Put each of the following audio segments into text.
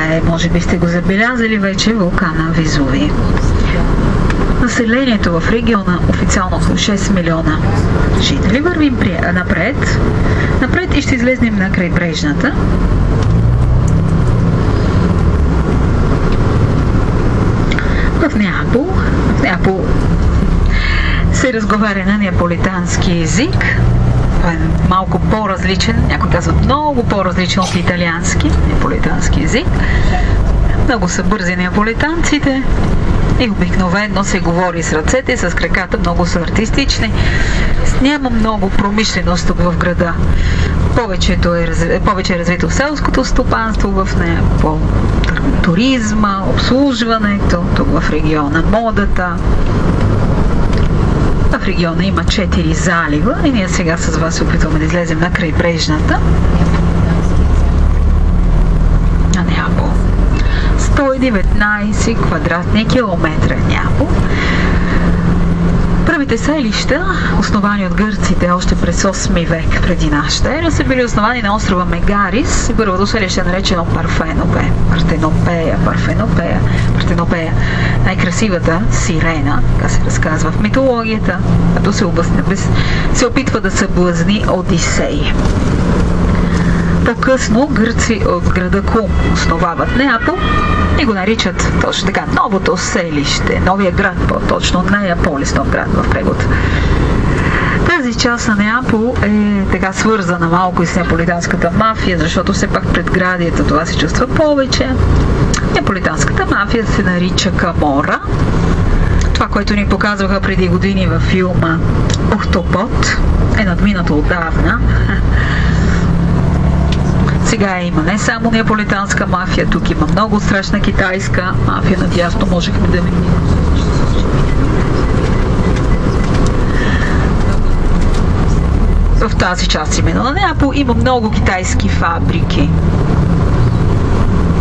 Това е, може би сте го забелязали вече, вулкана Везувий. Населението в региона официално около 6 милиона жители. Вървим напред и ще излезнем на крайбрежната. В Неапол се разговаря на неаполитански език. Това е малко по-различен, някой казват много по-различен от италиански, неаполитански език. Много са бързи неаполитанците и обикновено се говори с ръцете, с краката, много са артистични. Няма много промишленост тук в града. Повече е развито селското стопанство в Неапол, туризма, обслужването, тук в региона модата. В региона има 4 залива и ние сега с вас се опитваме да излезем на крайбрежната на Неапол. 119 квадратни километра Неапол. Първите селища, основани от гърците още през 8 век преди нашата ера, са били основани на острова Мегарис и първото селище е наречено Партенопея. Най-красивата сирена, така се разказва в митологията, като се опитва да съблазни Одисей. По-късно гърци от града Кум основават Неапол и го наричат точно така новото селище, новия град, по-точно Неаполис, нов град в превод. Тази част на Неапол е така свързана малко и с неаполитанската мафия, защото все пак предградието това се чувства повече. Неаполитанската мафия се нарича Камора. Това, което ни показваха преди години във филма Охтопот, е надминато отдавна. Сега има не само неаполитанска мафия, тук има много страшна китайска мафия. Надясно можехме да видим. В тази част именно на Неапол има много китайски фабрики.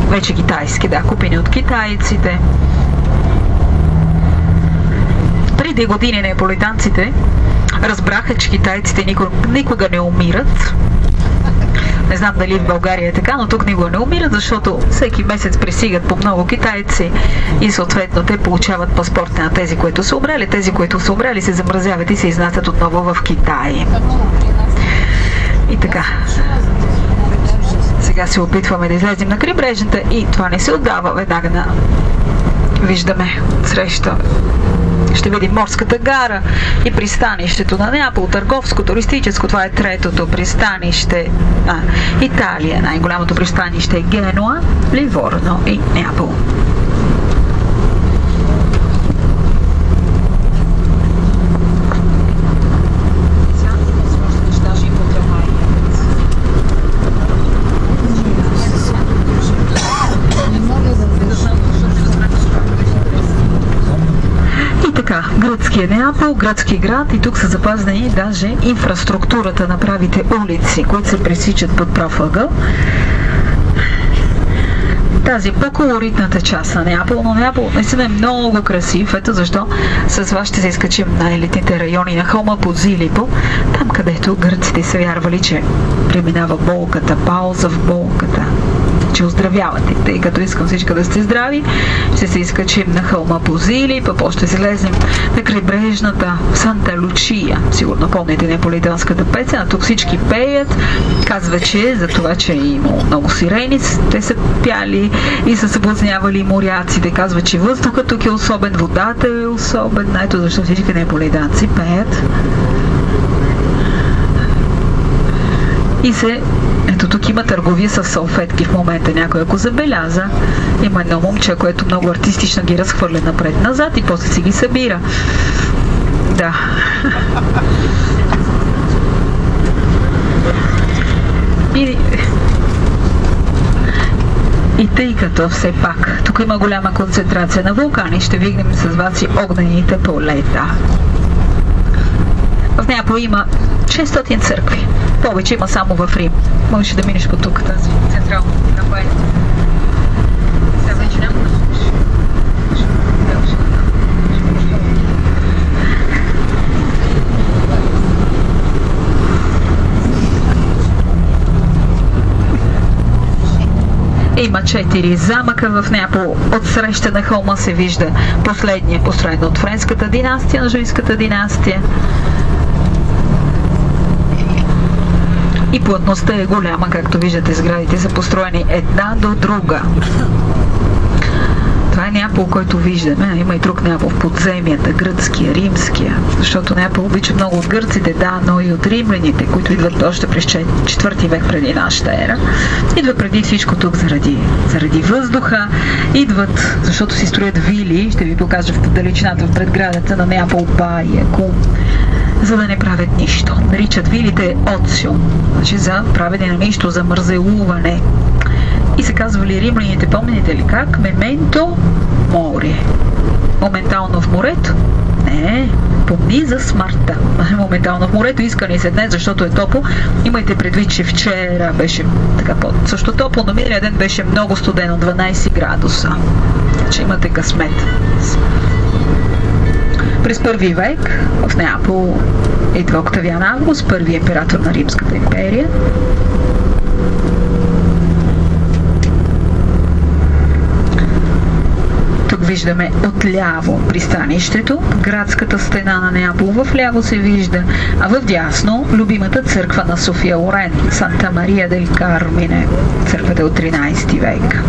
Вече китайски, да, купени от китайците. Преди години неаполитанците разбраха, че китайците никога не умират. Не знам дали в България е така, но тук никога не умират, защото всеки месец пристигат по много китайци и съответно те получават паспорти на тези, които са умрели. Тези, които са умрели, се замразяват и се изнасят отново в Китай. И така. Сега се опитваме да излезем на крайбрежната и това не се отдава веднага виждаме среща. Ще видим морската гара и пристанището на Неапол, търговско, туристическо. Това е третото пристанище на Италия. Най-голямото пристанище е Генуа, Ливорно и Неапол. Гръцкия Неапол, градски град и тук са запазени даже инфраструктурата на правите улици, които се пресичат под прав ъгъл. Тази по-колоритната част на Неапол, но Неапол наистина е много красив. Ето защо с вас ще се изкачим на елитните райони на хълма Позилипо, там където гърците са вярвали, че преминава болката, пауза в болката, че оздравявате. Тъй като искам всички да сте здрави, ще се изкачим на хълма Позилипо, после ще слезем на крайбрежната Санта Лучия. Сигурно помните неаполитанската песен, а тук всички пеят. Казва, че за това, че е имало много сирени, те са пяли и са съблазнявали моряците. Казва, че въздухът тук е особен, водата е особена. Ето защо всички неаполитанци пеят. И ето тук има търговия с салфетки в момента. Някой ако забеляза, има едно момче, което много артистично ги разхвърля напред-назад и после си ги събира. Да. И тъй като все пак тук има голяма концентрация на вулкани, ще видим с вас и огнените полета. В Неапол има 600 църкви. Повече има само в Рим. Можеш да минеш по тук, тази централна кампания. Сега вече няма да слушаш. Има 4 замъка в Неапол. От среща на хълма се вижда последния, построен от френската династия, Анжуйската династия. И плътността е голяма, както виждате, сградите са построени една до друга. Това е Неапол, който виждаме. Има и друг Неапол в подземията, гръцкия, римския. Защото Неапол обича много от гърците, да, но и от римляните, които идват още през 4 век преди нашата ера. Идват преди всичко тук заради въздуха. Идват, защото си строят вили. Ще ви покажа в далечината в предградата на Неапол Баия, за да не правят нищо. Наричат вилите оцио, значи за правене на нищо, за мързелуване. И се казвали римляните, помните ли как? Мементо море. Моментално в морето? Не, помни за смъртта. Моментално в морето, искани се днес, защото е топло. Имайте предвид, че вчера беше така също топло, но миналия ден беше много студено, 12 градуса. Че имате късмет. През първи век в Неапол идва Октавиан Август, първи император на Римската империя. Тук виждаме отляво пристанището, градската стена на Неапол в ляво се вижда, а в дясно любимата църква на София Лорен, Санта Мария дель Кармине, църквата от 13 век.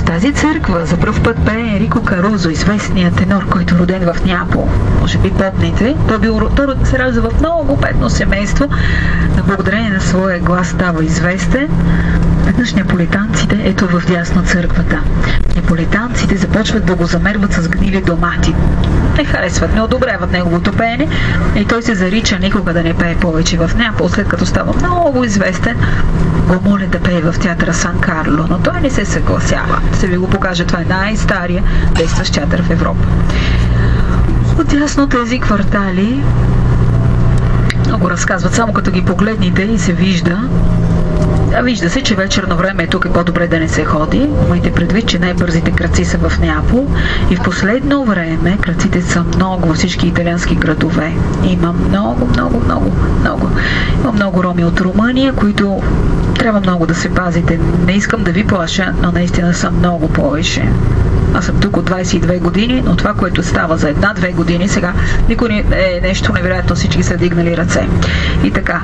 Тази църква за пръв път пее Енрико Карузо, известният тенор, който е роден в Неапол. Може би помните, той се ражда в много бедно семейство, но благодарение на своя глас става известен. Веднъж неаполитанците, ето в дясно църквата, неаполитанците започват да го замерват с гнили домати. Не харесват, не одобряват неговото пеене и той се зарича никога да не пее повече в Неапол. След като става много известен, го моля да пее в театъра Сан Карло, но той не се съгласява. Ще ви го покажа, това е най-стария действащ театър в Европа. Отясно тези квартали много разказват, само като ги погледнете и се вижда. Вижда се, че вечерно време тук е по-добре да не се ходи. Имайте предвид, че най-бързите крадци са в Неапол и в последно време крадците са много във всички италиански градове. Има много. Има много роми от Румъния, които трябва много да се пазите. Не искам да ви плаша, но наистина са много повече. Аз съм тук от 22 години, но това, което става за 1-2 години, сега никой е нещо невероятно, всички са дигнали ръце. И така,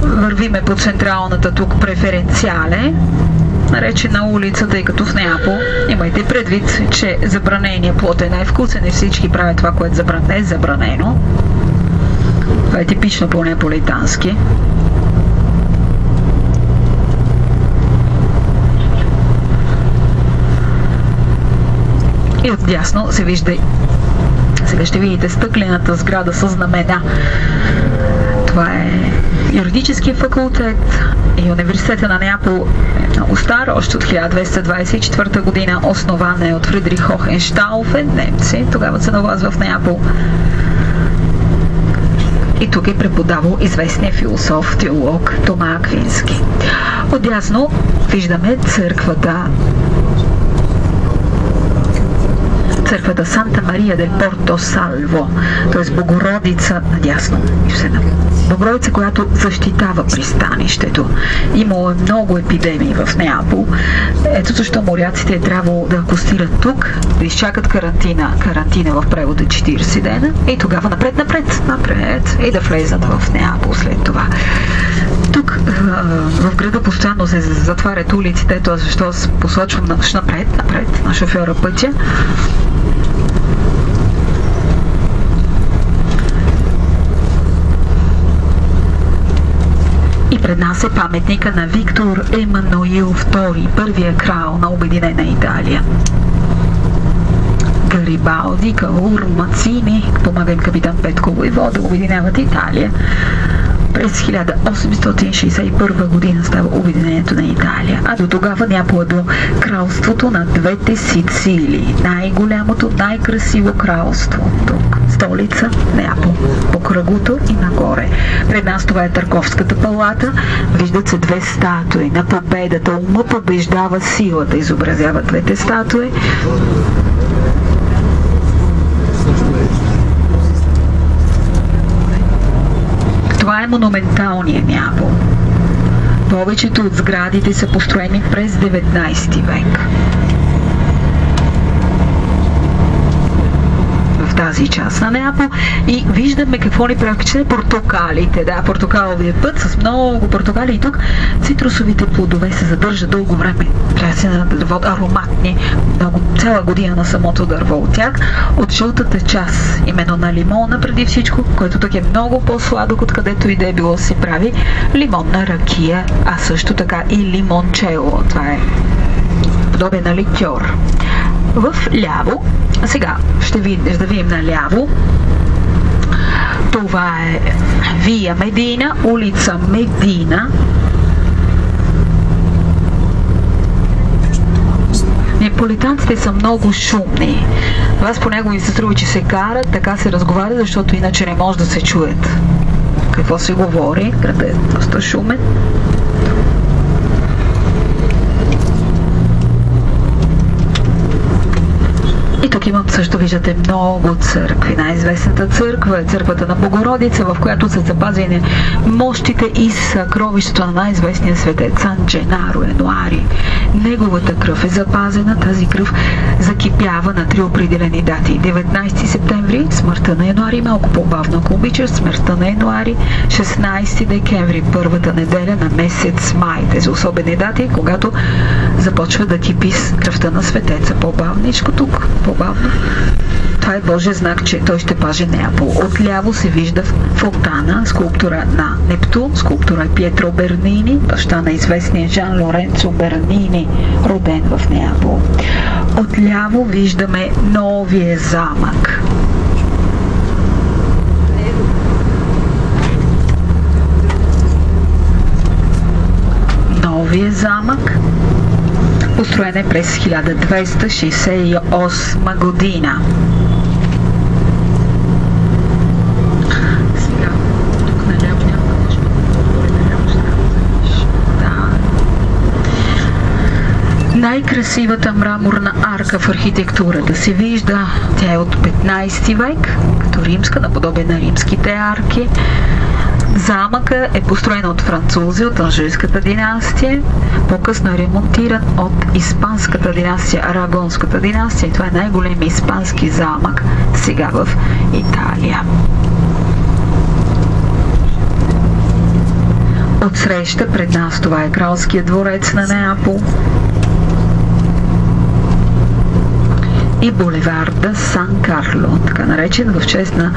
вървиме по централната тук преференциале, наречена улица, тъй като в Неапол имайте предвид, че забранения плод е най-вкусен и всички правят това, което е забранено. Това е типично по-неаполитански. И отдясно се вижда, сега ще видите стъклената сграда с знамена. Това е юридическия факултет и университета на Неапол е много стар, още от 1224 година, основан е от Фридрих Хохенштауфен, немци, тогава се навлазва в Неапол. И тук е преподавал известният философ, теолог Тома Аквински. Отдясно виждаме църквата Санта Мария дель Порто Салво, т.е. Богородица надясно. Богородица, която защитава пристанището. Имало е много епидемии в Неапол. Ето защо моряците е трябвало да акостират тук, да изчакат карантина в превода 40 дена и тогава напред и да влезат в Неапол след това. Тук в града постоянно се затварят улиците, ето защо посочвам напред на шофьора пътя. И пред нас е паметника на Виктор Емануил II, първия крал на Обединена Италия. Гарибалди, Каур, Мацини, помага им капитан Петко Войвода да обединяват Италия. През 1861 година става обединението на Италия, а до тогава Неапол е било кралството на двете Сицилии. Най-голямото, най-красиво кралство тук. столица Неапол, по кръгото и нагоре. Пред нас това е Търговската палата. Виждат се две статуи на победата. Ума побеждава силата, изобразяват двете статуи. Това е монументалният Неапол. Повечето от сградите са построени през 19 век. В тази част на Неапол и виждаме какво ни прави впечатление портокалите. Да, портокаловия път с много портокали и тук цитрусовите плодове се задържат дълго време. Трябва да се надърват ароматни, много, цяла година на самото дърво от тях. От жълтата част, именно на лимона преди всичко, който тук е много по-сладък, откъдето и да е било се прави лимонна ракия, а също така и лимончело. Това е подобен на ликьор. В ляво, сега ще видим наляво, това е Вия Медина, улица Медина. Неаполитанците са много шумни. Вас понякога ми се струва, че се карат, така се разговарят, защото иначе не може да се чуят какво се говори. Градът е доста шумен. И тук имам също, виждате, много църкви. Най-известната църква е църквата на Богородица, в която са запазени мощите и съкровището на най-известния светец Сан Дженаро Енуари. Неговата кръв е запазена. Тази кръв закипява на 3 определени дати. 19 септември, смъртта на Енуари, малко по-бавно, ако обичаш, смъртта на Енуари, 16 декември, първата неделя на месец май. Тези особени дати, когато започва да кипи кръвта на светеца. По-бавничко тук, по-бавно. Това е Божия знак, че той ще пази Неапол. Отляво се вижда фонтана, скулптура на Нептун. Скулптура е Пиетро Бернини, баща на известния Жан Лоренцо Бернини, роден в Неапол. Отляво виждаме новия замък. Новия замък построен е през 1268 година. Сега, тук наляво няма нещо най-красивата мраморна арка в архитектурата се вижда. Тя е от 15 век, като римска, наподобие на римските арки. Замъка е построен от французи от Алжирската династия, по-късно е ремонтиран от испанската династия, Арагонската династия. Това е най-големият испански замък сега в Италия. Отсреща пред нас това е кралският дворец на Неапол и булеварда Сан Карло, така наречен в чест на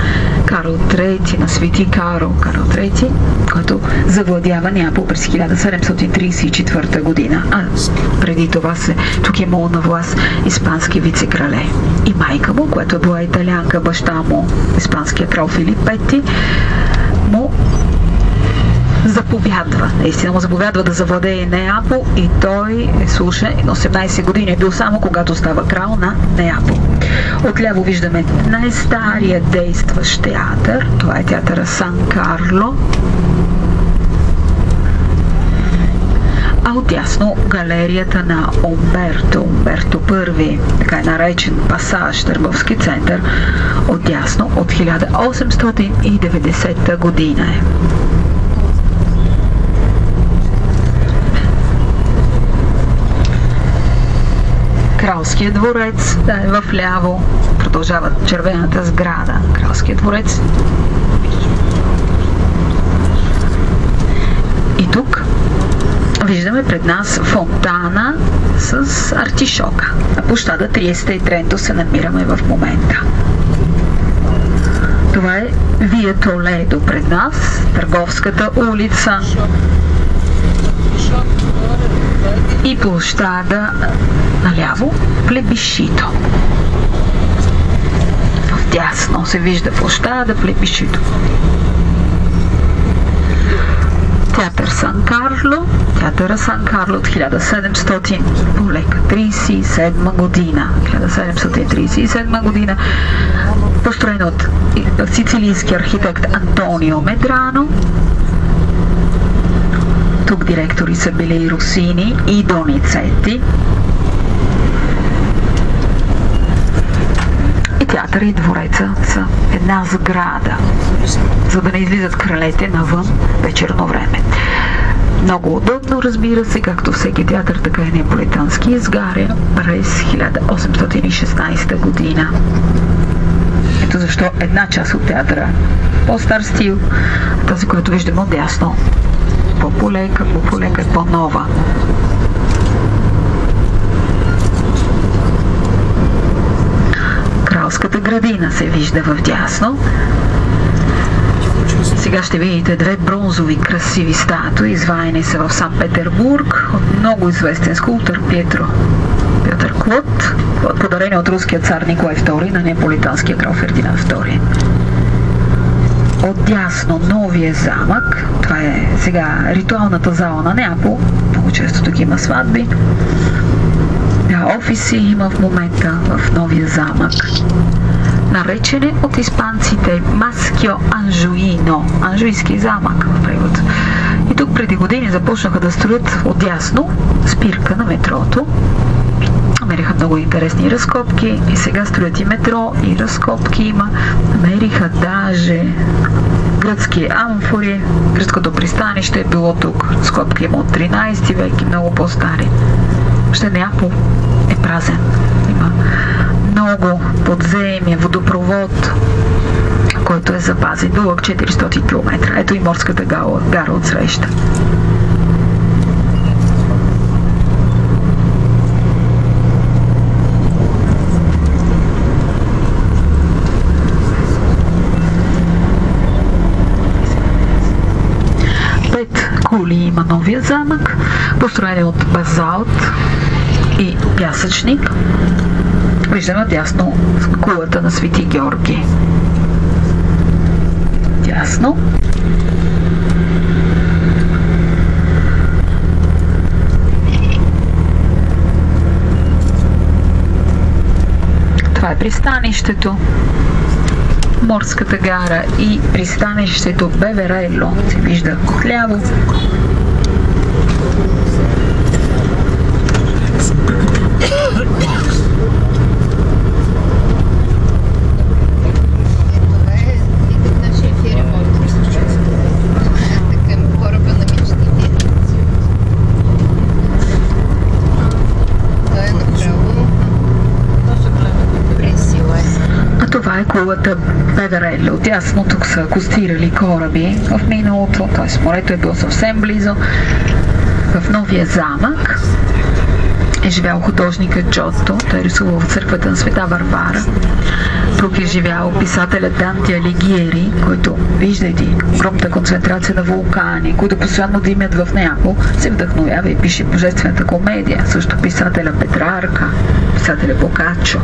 Карл III, на свети Карл III, който завладява Неапол през 1734 година. А преди това тук е имало на власт испански вице-крале. И майка му, която е била италианка, баща му, испанския крал Филип V, му заповядва. Наистина му заповядва да завладее Неапол и той е слуша. На 18 години е бил само когато става крал на Неапол. Отляво виждаме най-стария действащ театър. Това е театъра Сан Карло. А отдясно галерията на Умберто I, така е наречен пасаж, търговски център, отдясно от 1890 година е. Кралският дворец, да е в ляво, продължава червената сграда. Кралският дворец. И тук виждаме пред нас фонтана с артишока. На площада Триеста и Тренто се намираме в момента. Това е Вия Толедо пред нас, Търговската улица и площада наляво Плебишито. Вдясно се вижда площада Плебишито. Театър Сан Карло. Театъра Сан Карло от 1737 година. 1737 година. Построен от сицилийски архитект Антонио Медрано. Тук директори са били и Росини и Доницети. И театъра и двореца са една сграда, за да не излизат кралете навън вечерно време. Много удобно, разбира се, както всеки театър, така и неаполитански, изгаря през 1816 година. Ето защо една част от театъра по-стар стил, тази, която виждаме отдясно, по-полека, по-нова. Кралската градина се вижда в дясно. Сега ще видите две бронзови красиви статуи, изваяни са в Санкт-Петербург от много известен скулптор Петър Клод, подарени от руския цар Николай II на неаполитанския крал Фердинанд II. Отдясно новия замък, това е сега ритуалната зала на Неапол, много често тук има сватби. Офиси има в момента в новия замък. Наречен е от испанците Маскио Анжуино, анжуйски замък в превод. И тук преди години започнаха да строят отдясно спирка на метрото. Намериха много интересни разкопки и сега строят и метро, и разкопки има. Намериха даже гръцки амфори. Гръцкото пристанище е било тук. Разкопки има от 13 век и много по-стари. Ще Неапол е празен. Има много подземия, водопровод, който е запазен. Дълъг 400 км. Ето и морската гара от среща. Кули има новия замък, построен от базалт и пясъчник. Виждаме дясно кулата на Свети Георги. Дясно. Това е пристанището, морската гара и пристанището Беверело се вижда отляво. Това е кулата Беверело. Отясно тук са акустирали кораби в миналото, т.е. морето е било съвсем близо. В новия замък е живял художника Джотто. Той е рисувал в църквата на Света Варвара. Тук е живял писателя Данте Алигиери, който, виждайте, огромната концентрация на вулкани, които постоянно димят в Неапол, се вдъхновява и пише Божествената комедия. Също писателя Петрарка, писателя Бокаччо,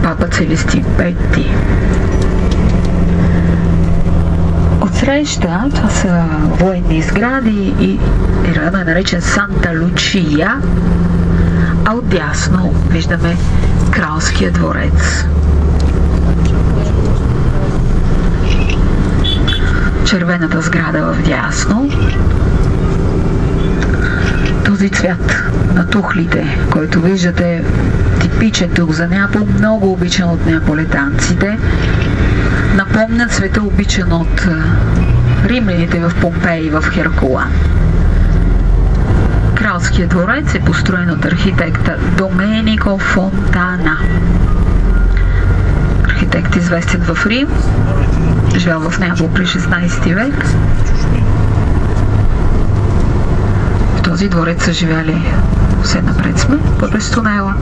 Папа Целестин Пети. Отсреща, това са военни сгради и районът е наречен Санта Лучия, а отдясно виждаме кралския дворец. Червената сграда в дясно. Този цвят на тухлите, който виждате, типичен тук за Неапол, много обичан от неаполитанците. Напомнят света, обичан от римляните в Помпеи, в Херкулан. Кралският дворец е построен от архитекта Доменико Фонтана. Архитект известен в Рим, живял в Неапол при 16 век. В този дворец са живяли, все напред сме, Пепестонела,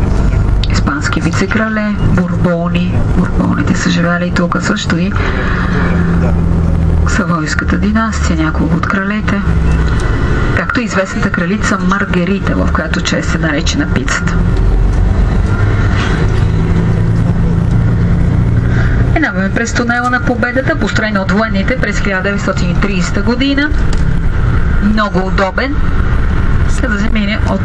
испански вице-крале, Бурбони. Бурбоните са живяли и тук, също и Савойската династия, няколко от кралете, както и известната кралица Маргарита, в която чест е наречена пицата. Минаваме през тунела на победата, построена от военните през 1930 година. много удобен, за да се мине от